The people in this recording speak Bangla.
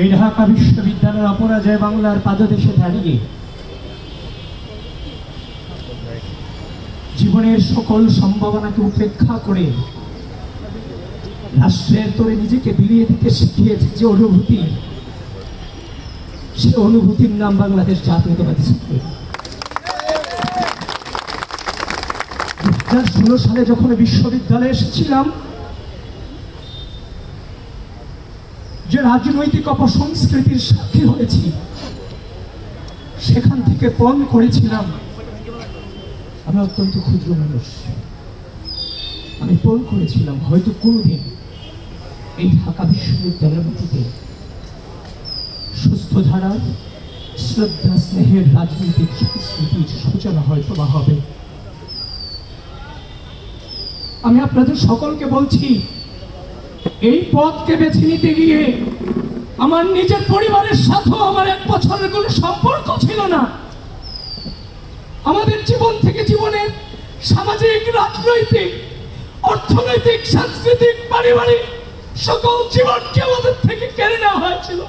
এই ঢাকা বিশ্ববিদ্যালয়ের অপরাজয় বাংলার পাদদেশে দাঁড়িয়ে জীবনের সকল সম্ভাবনাকে উপেক্ষা করে রাষ্ট্রের তোরে নিজেকে বিলিয়ে দিতে শিখিয়েছে যে অনুভূতি, সে অনুভূতির নাম বাংলাদেশ জাতীয়তাবাদী ছাত্র। 2016 সালে যখন বিশ্ববিদ্যালয়ে এসেছিলাম, যে রাজনৈতিক অপসংস্কৃতির সাক্ষী হয়েছি, সেখান থেকে পণ করেছিলাম আমি অত্যন্ত ক্ষুদ্র মানুষ। আমি পণ করেছিলাম হয়তো কোনোদিন এই ঢাকা বিশ্ববিদ্যালয়ের মাটিতে সুস্থ ধারার শ্রদ্ধা স্নেহের রাজনৈতিক সংস্কৃতির সূচনা হয়তো বা হবে। আমি আপনাদের সকলকে বলছি, এই পথকে বেছে নিতে গিয়ে আমার নিজের পরিবারের সাথেও আমার 1 বছরের কোনো সম্পর্ক ছিল না। আমাদের জীবন থেকে জীবনের সামাজিক, রাজনৈতিক, অর্থনৈতিক, সাংস্কৃতিক, পারিবারিক সকল জীবনকে আমাদের থেকে কেড়ে নেওয়া হয়েছিল।